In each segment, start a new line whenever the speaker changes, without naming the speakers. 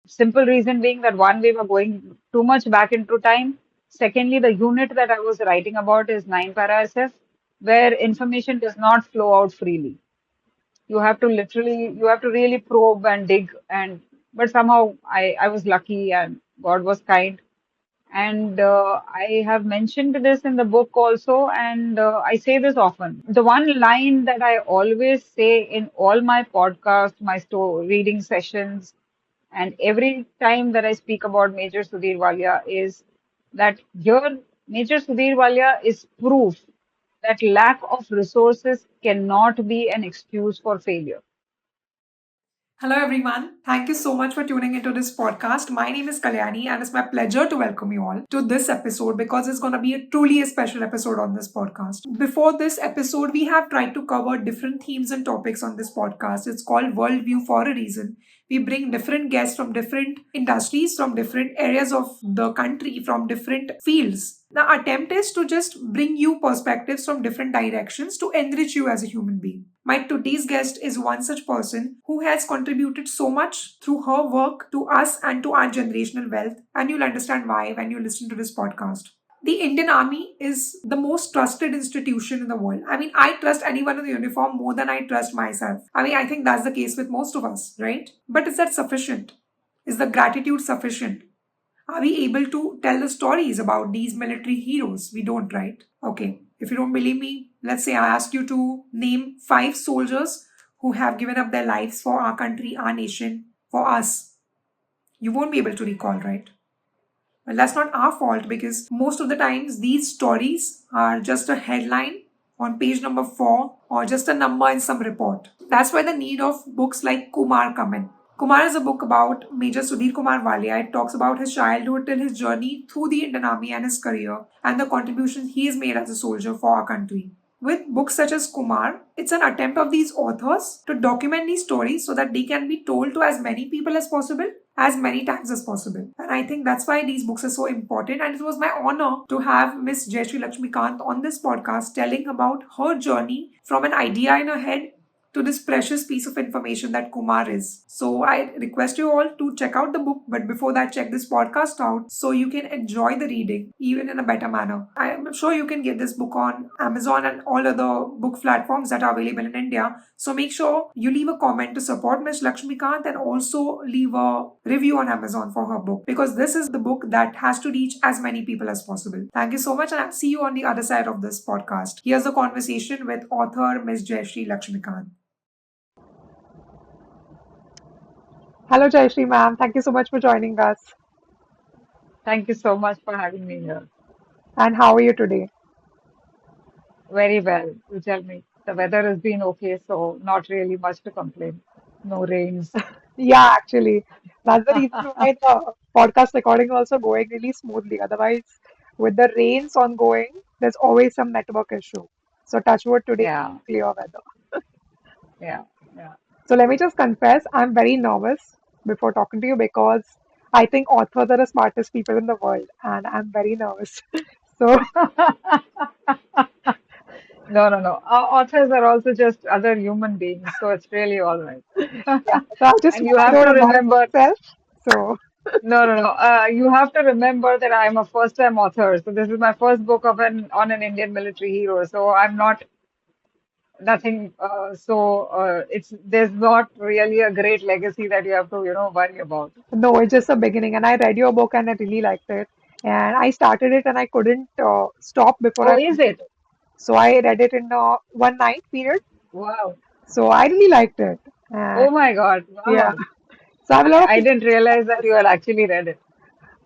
Simple reason being that one, we were going too much back into time. Secondly, the unit that I was writing about is 9 para SF, where information does not flow out freely. You have to literally, you have to really probe and dig. But somehow I was lucky and God was kind. And I have mentioned this in the book also, and I say this often. The one line that I always say in all my podcasts, my reading sessions, and every time that I speak about Major Sudhir Walia is that here, Major Sudhir Walia is proof that lack of resources cannot be an excuse for failure.
Hello, everyone. Thank you so much for tuning into this podcast. My name is Kalyani, and it's my pleasure to welcome you all to this episode because it's going to be a truly a special episode on this podcast. Before this episode, we have tried to cover different themes and topics on this podcast. It's called Worldview for a reason. We bring different guests from different industries, from different areas of the country, from different fields. The attempt is to just bring you perspectives from different directions to enrich you as a human being. My today's guest is one such person who has contributed so much through her work to us and to our generational wealth, and you'll understand why when you listen to this podcast. The Indian Army is the most trusted institution in the world. I mean, I trust anyone in the uniform more than I trust myself. I mean, I think that's the case with most of us, right? But is that sufficient? Is the gratitude sufficient? Are we able to tell the stories about these military heroes? We don't, right? Okay. If you don't believe me, let's say I ask you to name 5 soldiers who have given up their lives for our country, our nation, for us. You won't be able to recall, right? Well, that's not our fault because most of the times these stories are just a headline on page number 4 or just a number in some report. That's why the need of books like Kumar come in. Kumar is a book about Major Sudhir Kumar Walia. It talks about his childhood till his journey through the Indian Army and his career and the contributions he has made as a soldier for our country. With books such as Kumar, it's an attempt of these authors to document these stories so that they can be told to as many people as possible, as many times as possible. And I think that's why these books are so important. And it was my honor to have Miss Jaishree Lakshmikant on this podcast telling about her journey from an idea in her head to this precious piece of information that Kumar is. So I request you all to check out the book, but before that, check this podcast out so you can enjoy the reading even in a better manner. I am sure you can get this book on Amazon and all other book platforms that are available in India. So make sure you leave a comment to support Ms. Lakshmikant and also leave a review on Amazon for her book because this is the book that has to reach as many people as possible. Thank you so much, and I'll see you on the other side of this podcast. Here's a conversation with author Ms. Jaishree Lakshmikant. Hello, Jaishree ma'am. Thank you so much for joining us.
Thank you so much for having me here.
And how are you today?
Very well. You tell me. The weather has been okay, so not really much to complain. No rains.
Yeah, actually, that's the reason why the podcast recording also going really smoothly. Otherwise, with the rains ongoing, there's always some network issue. So touch wood today,
Yeah,
clear weather.
yeah, yeah.
So let me just confess, I'm very nervous before talking to you because I think authors are the smartest people in the world, and I'm very nervous. So
No, no, no. Authors are also just other human beings, so it's really all right.
yeah, so I'll just
And you
wide
have
out
to
about
remember,
myself. So
no, no, no. You have to remember that I'm a first-time author. So this is my first book of an on an Indian military hero. So I'm not nothing. It's there's not really a great legacy that you have to, worry about.
no, it's just a beginning. And I read your book and I really liked it. And I started it and I couldn't stop before
Oh,
I
is
finished
it?
it. So I read it in one night period.
Wow.
So I really liked it. And
Oh my God.
yeah,
Wow.
so I have a lot of
I
feedback
didn't realize
on
that
this.
you had actually read it.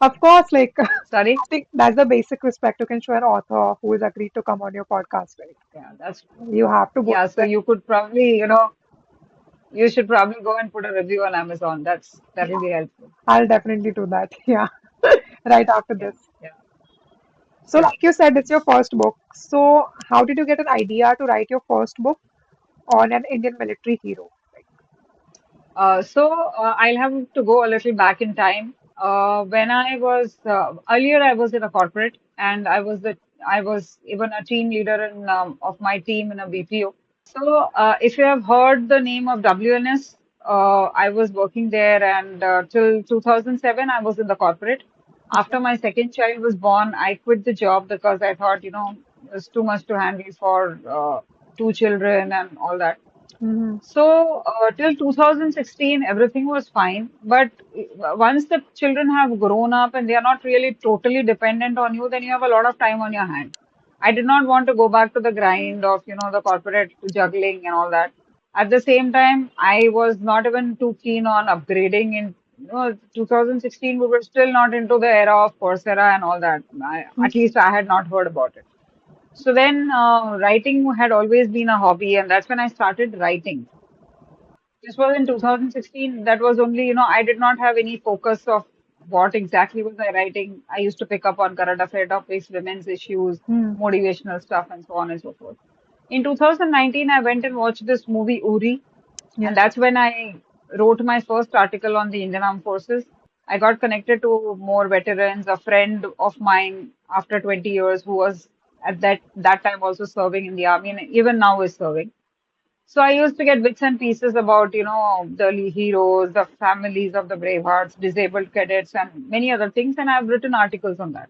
Of course, like
Sorry?
I think that's the basic respect you can show an author who has agreed to come on your podcast, right?
Yeah, that's
You have to go
yeah.
through
So
that.
you could probably, you should probably go and put a review on Amazon. That'll
Yeah,
be helpful.
I'll definitely do that. Yeah, right after
Yeah,
this.
yeah,
So,
yeah.
like you said, it's your first book. So, how did you get an idea to write your first book on an Indian military hero?
I'll have to go a little back in time. When I was earlier, I was in a corporate, and I was even a team leader of my team in a BPO. So, if you have heard the name of WNS, I was working there, and till 2007, I was in the corporate.
Okay.
After my second child was born, I quit the job because I thought, it was too much to handle for two children and all that.
Mm-hmm.
So, till 2016, everything was fine. But once the children have grown up and they are not really totally dependent on you, then you have a lot of time on your hand. I did not want to go back to the grind of, the corporate juggling and all that. At the same time, I was not even too keen on upgrading. In 2016, we were still not into the era of Coursera and all that. At least I had not heard about it. So then, writing had always been a hobby, and that's when I started writing. This was in 2016. That was only, I did not have any focus of what exactly was I writing. I used to pick up on current affair topics, women's issues,
Mm.
motivational stuff, and so on and so forth. In 2019, I went and watched this movie Uri,
Yeah.
and that's when I wrote my first article on the Indian Armed Forces. I got connected to more veterans. A friend of mine, after 20 years, who was at that time also serving in the army, and even now is serving. So I used to get bits and pieces about, the heroes, the families of the bravehearts, disabled cadets, and many other things, and I've written articles on that.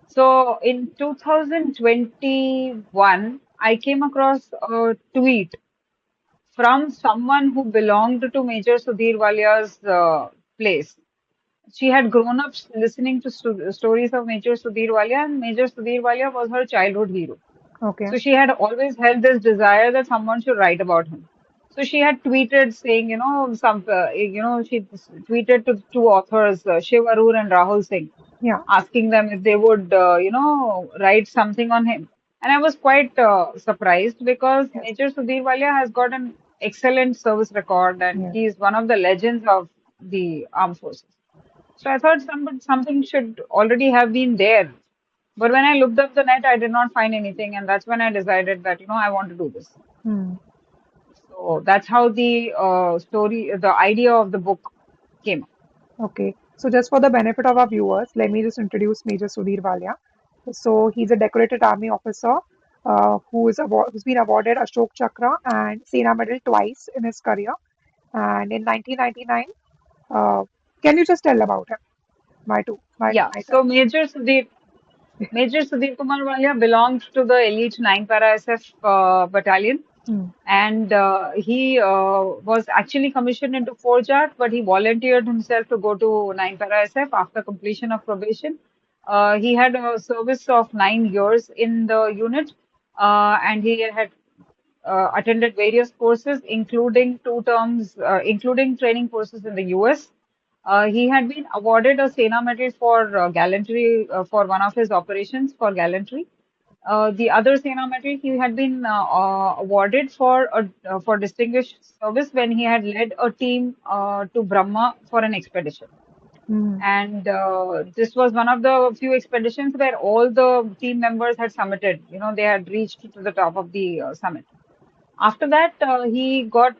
So in 2021, I came across a tweet from someone who belonged to Major Sudhir Walia's place. She had grown up listening to stories of Major Sudhir Walia, and Major Sudhir Walia was her childhood hero.
Okay.
So she had always held this desire that someone should write about him. So she had tweeted saying, she tweeted to two authors, Shiv Arur and Rahul Singh,
Yeah.
asking them if they would, write something on him. And I was quite surprised because
Yes.
Major Sudhir Walia has got an excellent service record and
Yes.
he is one of the legends of the armed forces. So I thought something should already have been there. But when I looked up the net, I did not find anything, and that's when I decided that I want to do this.
Hmm.
So that's how the idea of the book came up.
Okay. So just for the benefit of our viewers, let me just introduce Major Sudhir Walia. So he's a decorated army officer who's been awarded Ashok Chakra and Sena Medal twice in his career. And in 1999, uh, can you just tell about him?
Yeah.
My turn.
So Major Sudhir Kumar Walia belonged to the elite 9 Para SF battalion,
Hmm.
and he was actually commissioned into 4 JAT, but he volunteered himself to go to 9 Para SF after completion of probation. He had a service of 9 years in the unit, and he had attended various courses, including including training courses in the US. He had been awarded a Sena Medal for gallantry for one of his operations for gallantry. The other Sena Medal he had been awarded for distinguished service when he had led a team to Brahma for an expedition.
Hmm.
And this was one of the few expeditions where all the team members had summited. They had reached to the top of the summit. After that, he got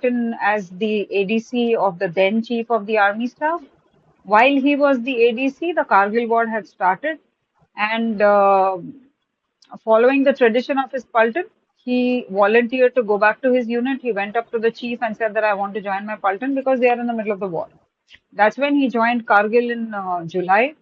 in as the ADC of the then Chief of the Army Staff. While he was the ADC, the Kargil War had started, and following the tradition of his Paltan, he volunteered to go back to his unit. He went up to the chief and said that I want to join my Paltan because they are in the middle of the war. That's when he joined Kargil in July,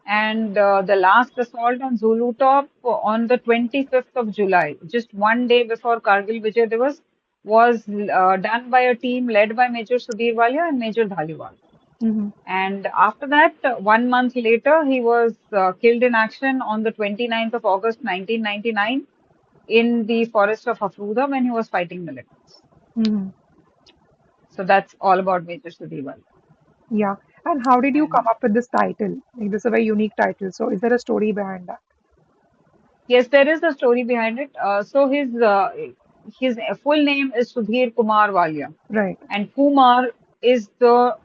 and the last assault on Zulu Top on the 25th of July, just one day before Kargil Vijay Divas, was done by a team led by Major Sudhir Walia and Major Dhaliwal.
Hmm.
And after that, 1 month later, he was killed in action on the 29th of August 1999 in the forest of Afruda when he was fighting militants.
Hmm.
So that's all about Major Sudhir Walia.
Yeah. And how did you
And
come up with this title? Like, this is a very unique title. So is there a story behind that?
yes, there is a story behind it. So his full name is Sudhir Kumar Walia,
Right.
and Kumar is the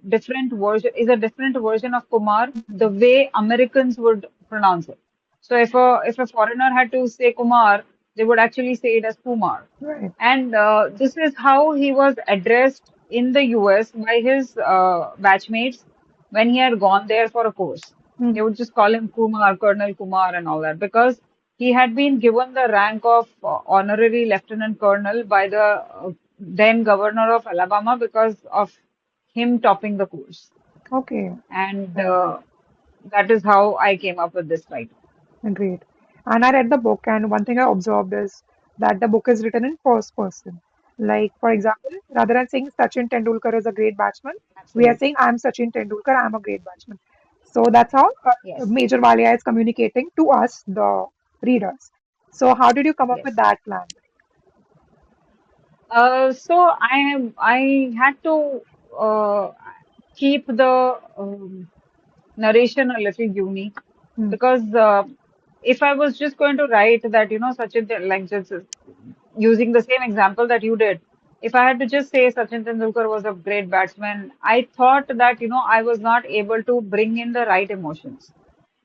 different version of Kumar, the way Americans would pronounce it. So if a foreigner had to say Kumar, they would actually say it as Kumar.
Right.
And this is how he was addressed in the US by his batchmates when he had gone there for a course. They
Hmm.
would just call him Kumar, Colonel Kumar, and all that because He had been given the rank of honorary lieutenant colonel by the then governor of Alabama because of him topping the course.
Okay.
And
Right.
that is how I came up with this title.
Great. And I read the book, and one thing I observed is that the book is written in first person. Like, for example, rather than saying Sachin Tendulkar is a great batsman, we are
Absolutely.
saying I'm Sachin Tendulkar, I'm a great batsman. So that's how
Yes.
Major Walia is communicating to us, the readers. So how did you come up with
Yes.
that plan?
I had to uh, keep the narration a little unique
Hmm.
because if I was just going to write that, like just using the same example that you did, if I had to just say Sachin Tendulkar was a great batsman, I thought that, I was not able to bring in the right emotions.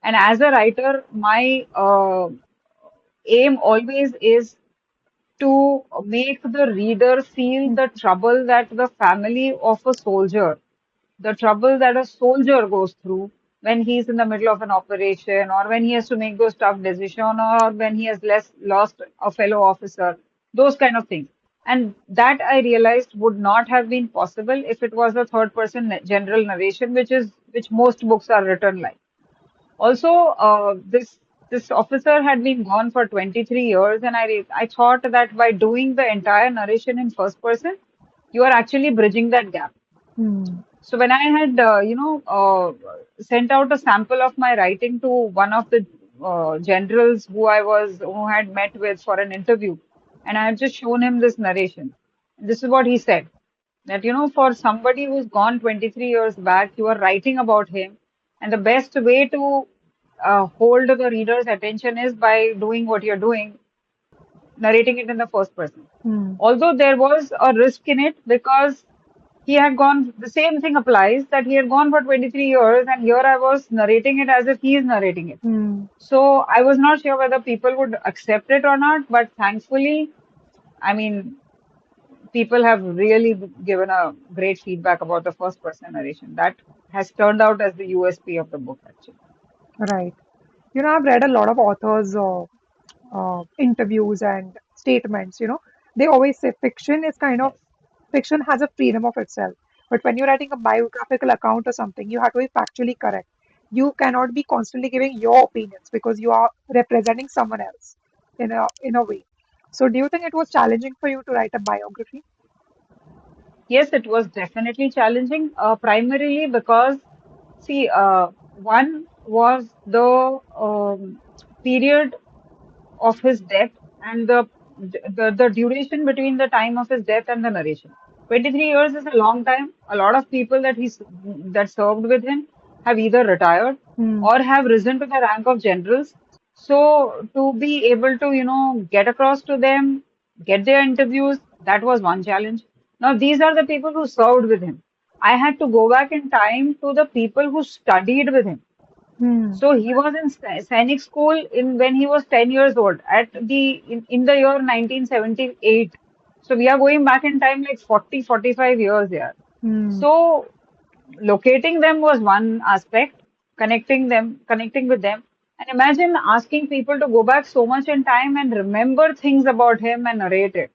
And as a writer, my aim always is to make the reader feel the trouble that the family of a soldier, the trouble that a soldier goes through when he's in the middle of an operation or when he has to make those tough decisions or when he has lost a fellow officer, those kind of things. And that I realized would not have been possible if it was a third person general narration, which most books are written like. Also, this officer had been gone for 23 years, and I thought that by doing the entire narration in first person, you are actually bridging that gap.
Hmm.
So when I had, sent out a sample of my writing to one of the generals who had met with for an interview, and I had just shown him this narration. This is what he said, that, for somebody who's gone 23 years back, you are writing about him, and the best way to hold the reader's attention is by doing what you're doing, narrating it in the first person.
Hmm.
Although there was a risk in it because he had gone, the same thing applies that he had gone for 23 years, and here I was narrating it as if he is narrating it.
Hmm.
So I was not sure whether people would accept it or not, but thankfully, I mean, people have really given a great feedback about the first person narration. That has turned out as the USP of the book, actually.
Right. I've read a lot of authors' interviews and statements. They always say
Yes.
fiction has a freedom of itself. But when you're writing a biographical account or something, you have to be factually correct. You cannot be constantly giving your opinions because you are representing someone else in a way. So, do you think it was challenging for you to write a biography?
Yes, it was definitely challenging, primarily because, see, one was the period of his death and the duration between the time of his death and the narration. 23 years is a long time. A lot of people that served with him have either retired
Hmm.
or have risen to the rank of generals. So to be able to, get across to them, get their interviews, that was one challenge. Now these are the people who served with him. I had to go back in time to the people who studied with him.
Hmm.
So he was in Sainik school in when he was 10 years old in the year 1978. So we are going back in time like 40, 45 years here.
Hmm.
So locating them was one aspect, connecting with them. And imagine asking people to go back so much in time and remember things about him and narrate it.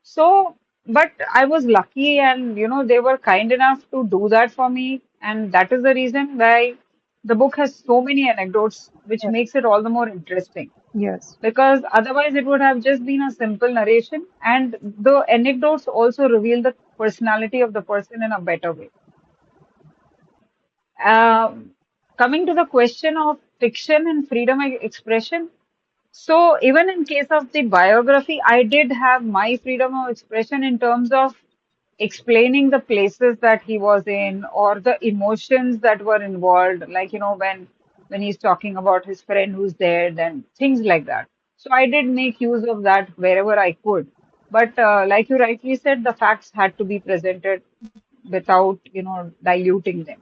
So, but I was lucky and, they were kind enough to do that for me. And that is the reason why the book has so many anecdotes, which
Yes.
makes it all the more interesting.
Yes.
Because otherwise it would have just been a simple narration. And the anecdotes also reveal the personality of the person in a better way. Um, Coming to the question of fiction and freedom of expression, so even in case of the biography, I did have my freedom of expression in terms of explaining the places that he was in or the emotions that were involved, like when he's talking about his friend who's dead and things like that. So I did make use of that wherever I could. But like you rightly said, the facts had to be presented without diluting them.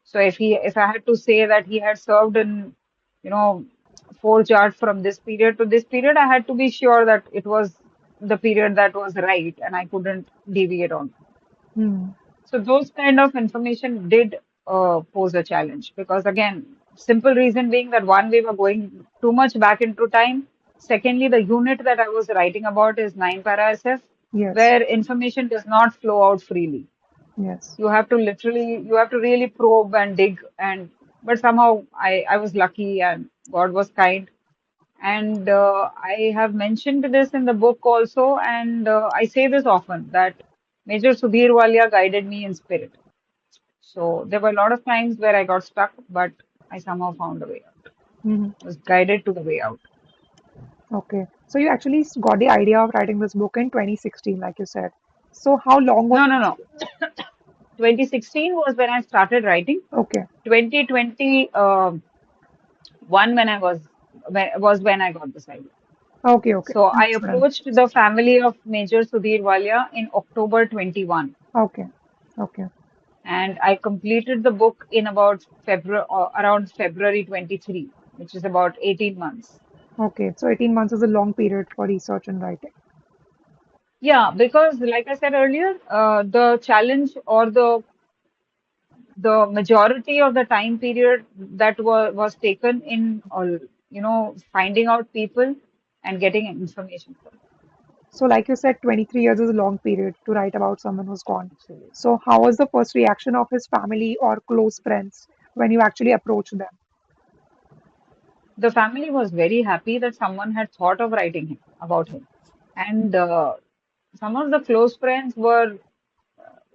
So if I had to say that he had served in you know 4 charts from this period to this period, I had to be sure that it was the period that was right and I couldn't deviate on.
Hmm.
So those kind of information did pose a challenge because again, Simple reason being that one, we were going too much back into time. Secondly, the unit that I was writing about is 9 para SF,
Yes.
where information does not flow out freely.
Yes.
You have to literally, you have to really probe and dig, but somehow I was lucky and God was kind. And I have mentioned this in the book also, and I say this often that Major Sudhir Walia guided me in spirit. So there were a lot of times where I got stuck, but I somehow found a way out.
Hmm.
Was guided to the way out.
Okay. So you actually got the idea of writing this book in 2016, like you said. So how long was
No, no, no. 2016 was when I started writing.
okay.
2021 when I got this idea.
Okay, okay.
So I
Understood.
approached the family of Major Sudhir Walia in October 21,
Okay. Okay.
and I completed the book in about February, around February 23, which is about 18 months.
Okay. So 18 months is a long period for research and writing.
Yeah, because like I said earlier, the challenge or the majority of the time period that was taken in, finding out people and getting information from them.
So like you said, 23 years is a long period to write about someone who's gone.
Absolutely.
So how was the first reaction of his family or close friends when you actually approached them?
The family was very happy that someone had thought of writing him about him, and some of the close friends were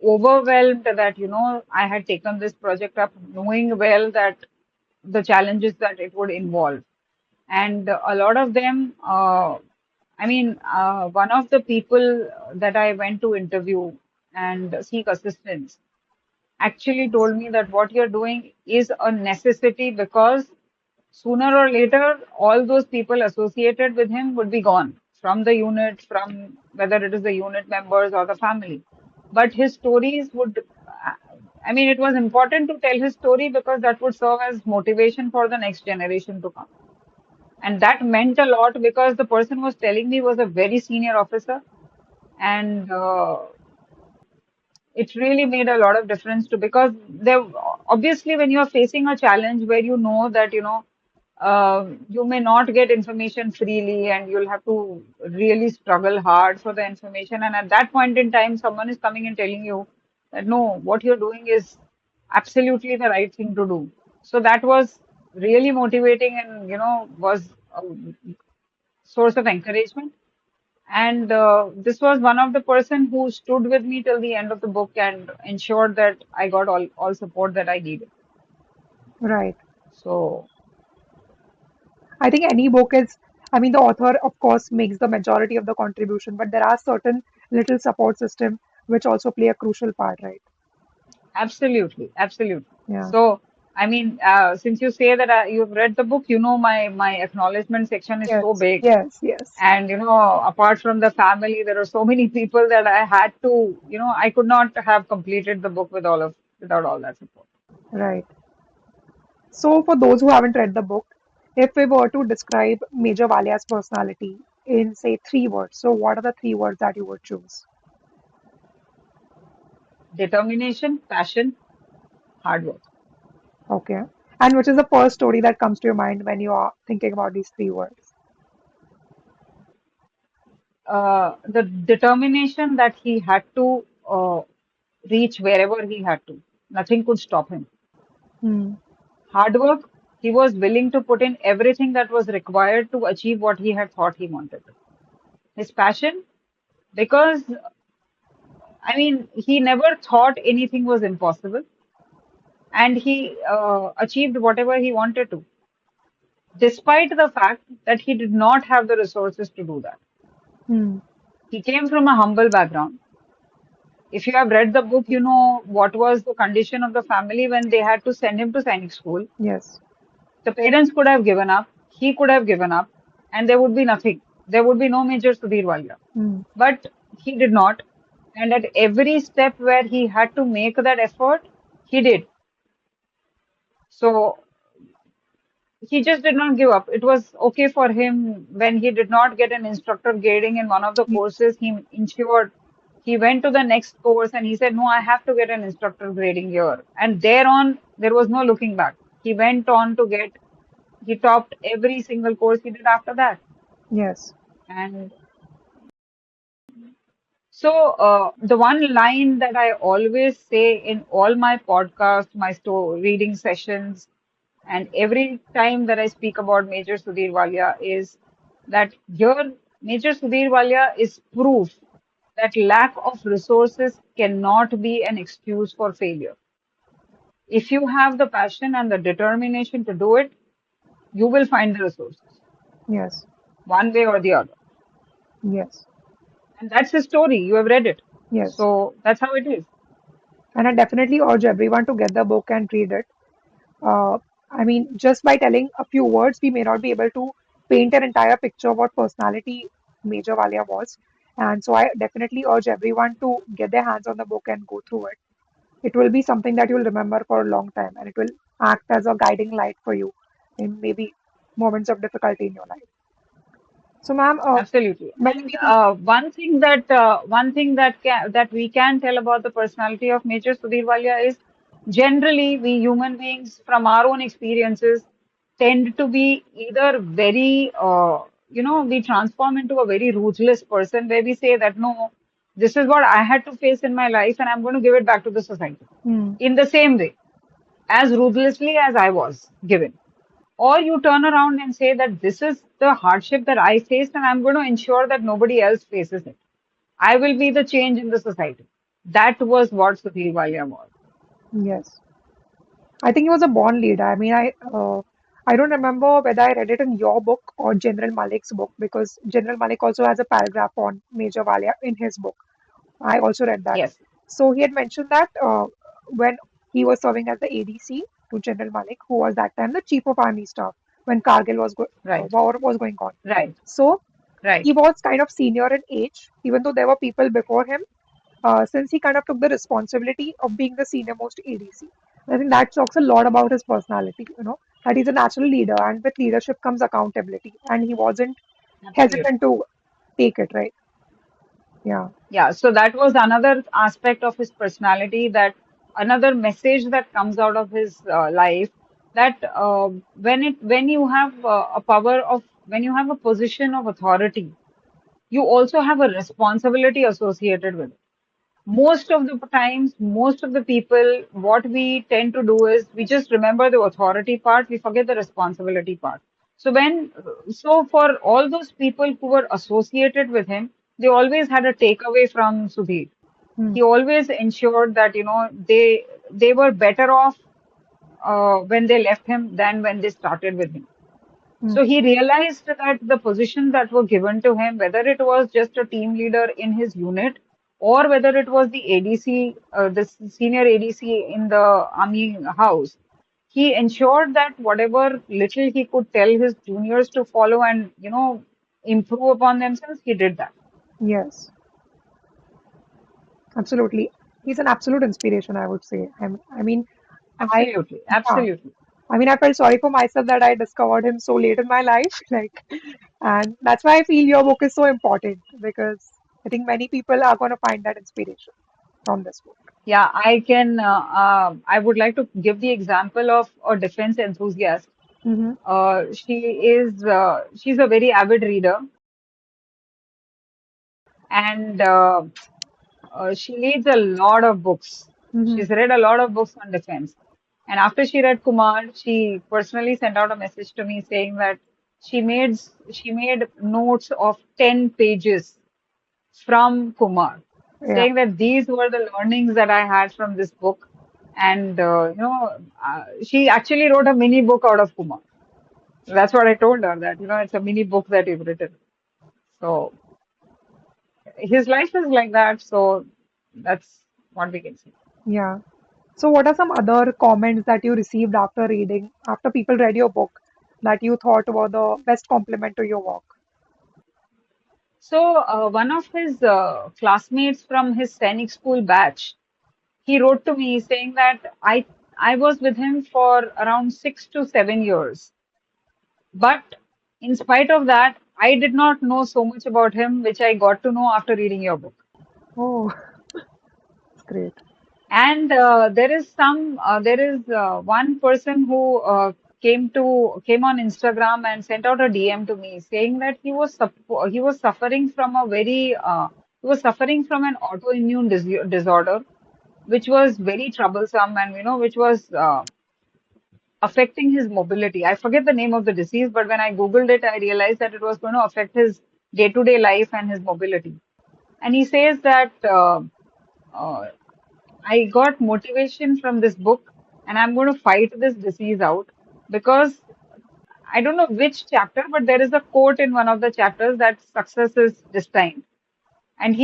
overwhelmed that I had taken this project up, knowing well that the challenges that it would involve. And a lot of them, one of the people that I went to interview and seek assistance actually told me that what you're doing is a necessity because sooner or later, all those people associated with him would be gone from the unit, from whether it is the unit members or the family. But his stories would, it was important to tell his story because that would serve as motivation for the next generation to come. And that meant a lot because the person was telling me was a very senior officer, and it really made a lot of difference to because there obviously when you're facing a challenge where you know that you may not get information freely and you'll have to really struggle hard for the information, and at that point in time someone is coming and telling you that no, what you're doing is absolutely the right thing to do. So that was really motivating and was a source of encouragement. And this was one of the person who stood with me till the end of the book and ensured that I got all support that I needed.
Right.
So
I think any book is, I mean, the author, of course, makes the majority of the contribution, but there are certain little support system which also play a crucial part, right?
absolutely, absolutely.
Yeah.
So since you say that you've read the book, my acknowledgement section is so
Yes.
big,
Yes. Yes.
and apart from the family, there are so many people that I had to, I could not have completed the book without all that support.
Right. So, for those who haven't read the book, if we were to describe Major Walia's personality in, say, 3 words, so what are the 3 words that you would choose?
Determination, passion, hard work.
Okay. And which is the first story that comes to your mind when you are thinking about these 3 words?
The determination that he had to reach wherever he had to. Nothing could stop him.
Hmm.
Hard work, he was willing to put in everything that was required to achieve what he had thought he wanted. His passion, because he never thought anything was impossible and he achieved whatever he wanted to, despite the fact that he did not have the resources to do that.
Hmm.
He came from a humble background. If you have read the book, you know what was the condition of the family when they had to send him to Sainik school.
Yes.
The parents could have given up, he could have given up, and there would be nothing. There would be no Major Sudhir Walia.
Hmm.
But he did not. And at every step where he had to make that effort, he did. So he just did not give up. It was okay for him when he did not get an instructor grading in one of the
Yes.
courses. He ensured he went to the next course and he said, no, I have to get an instructor grading here. And thereon, there was no looking back. He went on to he topped every single course he did after that.
Yes.
And so, the one line that I always say in all my podcasts, my story reading sessions, and every time that I speak about Major Sudhir Walia is that here, Major Sudhir Walia is proof that lack of resources cannot be an excuse for failure. If you have the passion and the determination to do it, you will find the resources,
Yes.
one way or the other.
Yes.
And that's his story. You have read it.
Yes.
So that's how it is.
And I definitely urge everyone to get the book and read it. Uh, I mean, just by telling a few words, we may not be able to paint an entire picture of what personality Major Walia was. And so I definitely urge everyone to get their hands on the book and go through it. It will be something that you'll remember for a long time, and it will act as a guiding light for you in maybe moments of difficulty in your life. So, ma'am,
Absolutely.
many
And
people,
one thing that we can tell about the personality of Major Sudhir Walia is generally we human beings from our own experiences tend to be either very we transform into a very ruthless person where we say that no, this is what I had to face in my life and I'm going to give it back to the society
hmm,
in the same way as ruthlessly as I was given. Or you turn around and say that this is the hardship that I faced and I'm going to ensure that nobody else faces it. I will be the change in the society. That was what Sudhir Walia was.
yes. I think he was a born leader. I don't remember whether I read it in your book or General Malik's book because General Malik also has a paragraph on Major Walia in his book. I also read that.
Yes,
So he had mentioned that when he was serving as the ADC to General Malik, who was that time the Chief of Army Staff when
right,
war was going on.
right,
So
right.
he was kind of senior in age, even though there were people before him, since he kind of took the responsibility of being the senior most ADC. I think that talks a lot about his personality, that he's a natural leader, and with leadership comes accountability, and he wasn't
Absolutely.
hesitant to take it, right? Yeah.
Yeah, so that was another aspect of his personality, that another message that comes out of his life, that when you have when you have a position of authority, you also have a responsibility associated with it. Most of the times, most of the people, what we tend to do is we just remember the authority part, we forget the responsibility part. So so for all those people who were associated with him, they always had a takeaway from Sudhir.
Hmm.
He always ensured that, they were better off when they left him than when they started with him.
Hmm.
So he realized that the positions that were given to him, whether it was just a team leader in his unit or whether it was the ADC, the senior ADC in the army house, he ensured that whatever little he could tell his juniors to follow and, improve upon themselves, he did that.
Yes, absolutely. He's an absolute inspiration, I would say. I mean, I,
Absolutely,
yeah.
absolutely.
I mean, I felt sorry for myself that I discovered him so late in my life. Like, and that's why I feel your book is so important because I think many people are going to find that inspiration from this book.
Yeah, I would like to give the example of a defense enthusiast.
Mm-hmm.
She's a very avid reader, and she reads a lot of books.
Mm-hmm.
She's read a lot of books on defense. And after she read Kumar, she personally sent out a message to me saying that she made notes of 10 pages from Kumar,
Yeah.
saying that these were the learnings that I had from this book. And she actually wrote a mini book out of Kumar. That's what I told her, that it's a mini book that you've written. So his life is like that. So that's what we can say.
Yeah. So, what are some other comments that you received after reading, after people read your book, that you thought were the best compliment to your work?
So one of his classmates from his Sainik school batch, he wrote to me saying that I was with him for around 6 to 7 years, but in spite of that, I did not know so much about him, which I got to know after reading your book.
Oh, that's great.
And there is one person who came on Instagram and sent out a DM to me saying that he was suffering from a he was suffering from an autoimmune disorder, which was very troublesome, and which was affecting his mobility. I forget the name of the disease, but when I Googled it, I realized that it was going to affect his day-to-day life and his mobility. And he says that uh, I got motivation from this book, and I'm going to fight this disease out because I don't know which chapter, but there is a quote in one of the chapters that success is destined. And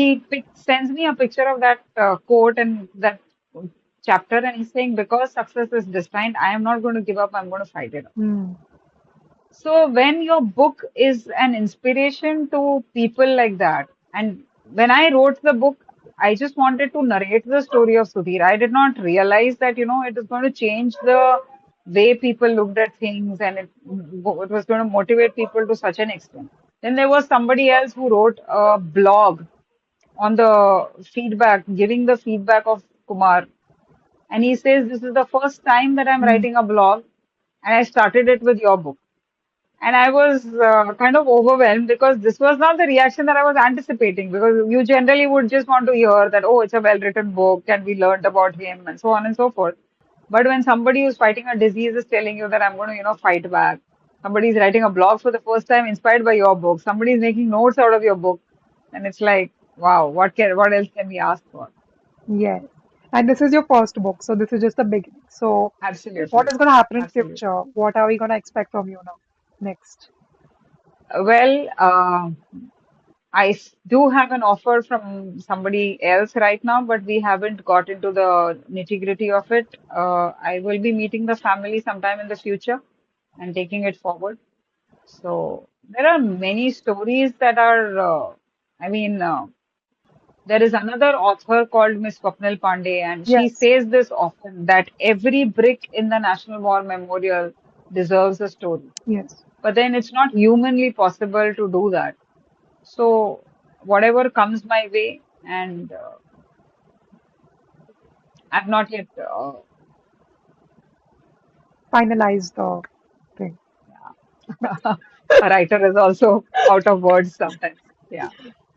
sends me a picture of that quote and that chapter, and he's saying, because success is destined, I am not going to give up, I'm going to fight it.
Hmm.
So when your book is an inspiration to people like that, and when I wrote the book, I just wanted to narrate the story of Sudhir. I did not realize that, it is going to change the way people looked at things, and it was going to motivate people to such an extent. Then there was somebody else who wrote a blog on the feedback, giving the feedback of Kumar. And he says, this is the first time that I'm
Hmm.
writing a blog, and I started it with your book. And I was kind of overwhelmed because this was not the reaction that I was anticipating, because you generally would just want to hear that, oh, it's a well-written book and we learned about him and so on and so forth. But when somebody who's fighting a disease is telling you that I'm going to, fight back, somebody's writing a blog for the first time inspired by your book, somebody's making notes out of your book, and it's like, wow, what else can we ask for?
Yes. And this is your first book, so this is just the beginning. So, what
Absolutely.
is going to happen in
Absolutely.
future? What are we going to expect from you now? Next.
Well, do have an offer from somebody else right now, but we haven't got into the nitty-gritty of it. I will be meeting the family sometime in the future and taking it forward. So there are many stories that are, I mean, there is another author called Miss Swapnil Pandey, and she
Yes.
says this often that every brick in the National War Memorial deserves a story.
Yes.
But then it's not humanly possible to do that. So whatever comes my way, and I've not yet,
Finalize the thing.
a writer is also out of words sometimes. Yeah,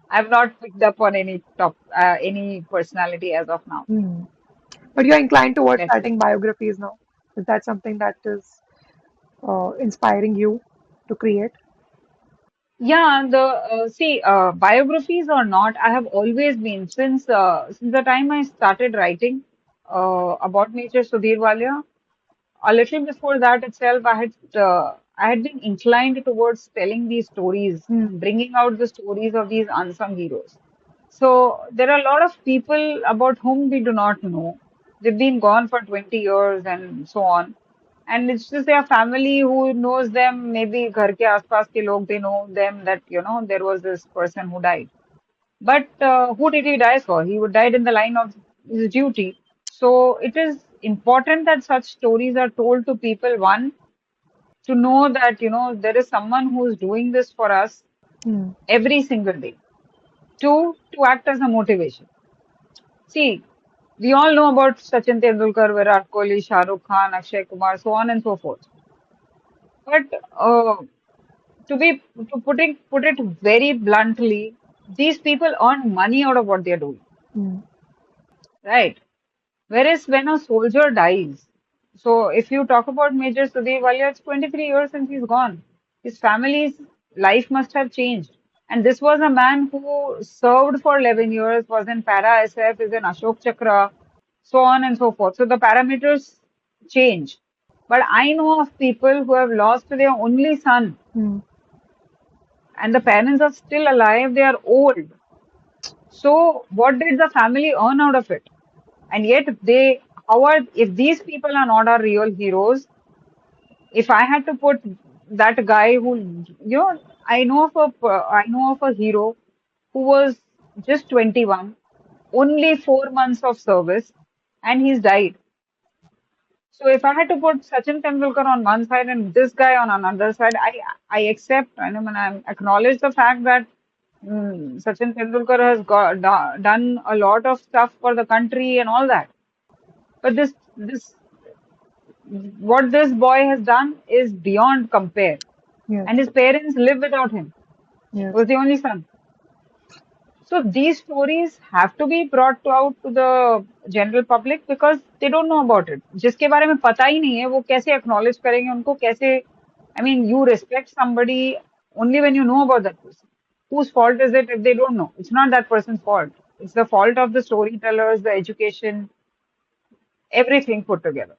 I've not picked up on any personality as of now.
Hmm. But you're inclined towards
Let's see.
writing biographies now. Is that something that is inspiring you to create?
Yeah, biographies or not, I have always been since the time I started writing about Major Sudhir Walia. A little before that itself, I had been inclined towards telling these stories
Hmm.
and bringing out the stories of these unsung heroes. So there are a lot of people about whom we do not know. They've been gone for 20 years and so on. And it's just their family who knows them. Maybe घर के आसपास के लोग, they know them that, there was this person who died. But who did he die for? He died in the line of his duty. So it is important that such stories are told to people. One, to know that, there is someone who is doing this for us
Hmm.
every single day. Two, to act as a motivation. See, we all know about Sachin Tendulkar, Virat Kohli, Shah Rukh Khan, Akshay Kumar, so on and so forth. But put it very bluntly, these people earn money out of what they're doing,
Hmm.
right? Whereas when a soldier dies, so if you talk about Major Sudhir Walia, it's 23 years since he's gone. His family's life must have changed. And this was a man who served for 11 years, was in Para SF, is in Ashok Chakra, so on and so forth. So the parameters change. But I know of people who have lost their only son,
Hmm.
and the parents are still alive, they are old. So what did the family earn out of it? And yet if these people are not our real heroes, if I had to put that guy who, I know of a hero who was just 21, only 4 months of service, and he's died. So if I had to put Sachin Tendulkar on one side and this guy on another side, I accept, and I acknowledge the fact that Sachin Tendulkar has done a lot of stuff for the country and all that. But this what this boy has done is beyond compare.
Yes.
And his parents live without him. He
Yes.
was the only son. So these stories have to be brought out to the general public because they don't know about it. जिसके बारे में पता ही नहीं है वो कैसे acknowledge करेंगे उनको कैसे I mean you respect somebody only when you know about that person. Whose fault is it if they don't know? It's not that person's fault. It's the fault of the storytellers, the education, everything put together.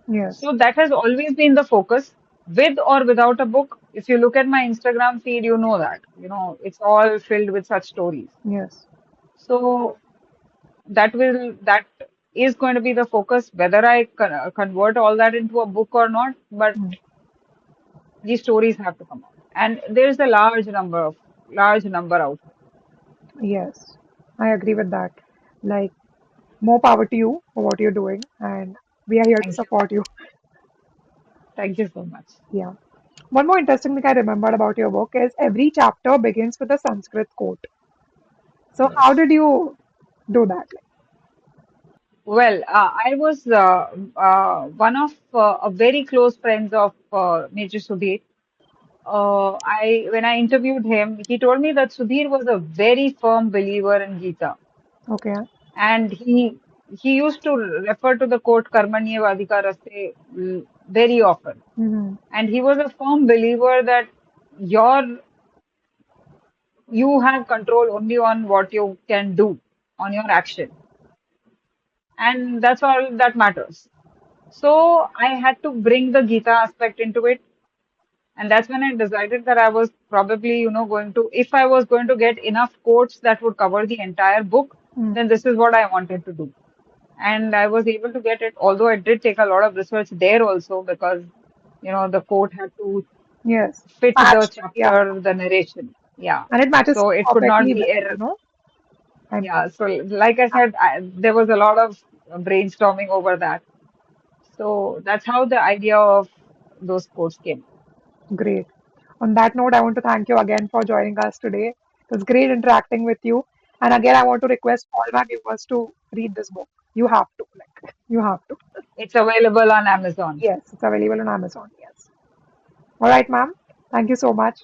Yes.
So that has always been the focus, with or without a book. If you look at my Instagram feed, you know that. You know, it's all filled with such stories.
Yes.
So that is going to be the focus, whether I convert all that into a book or not. But
Mm.
these stories have to come out, and there's a large number out there.
Yes. I agree with that. Like, more power to you for what you're doing, and we are here to
Thank you.
support you.
Thank you so much.
Yeah. One more interesting thing I remembered about your book is every chapter begins with a Sanskrit quote. So how
Yes.
did you do that?
Well, I was one of a very close friends of Major Sudhir. I when I interviewed him, he told me that Sudhir was a very firm believer in Gita,
Okay.
and he used to refer to the quote "Karmanyeva Adhikaraste" very often,
Mm-hmm.
and he was a firm believer that your you have control only on what you can do, on your action, and that's all that matters. So I had to bring the Gita aspect into it. And that's when I decided that I was probably, if I was going to get enough quotes that would cover the entire book,
Mm.
then this is what I wanted to do. And I was able to get it, although it did take a lot of research there also because, the quote had to
Yes.
fit the
Matched. Yeah.
chapter, the narration. Yeah.
And it matches
So it could not
perfectly
be
well,
error.
I mean,
Yeah. So like I said, there was a lot of brainstorming over that. So that's how the idea of those quotes came.
great. On that note, I want to thank you again for joining us today. It was great interacting with you. And again, I want to request all my viewers to read this book. You have to, you have to.
It's available on Amazon.
Yes, it's available on Amazon. Yes. All right, ma'am. Thank you so much.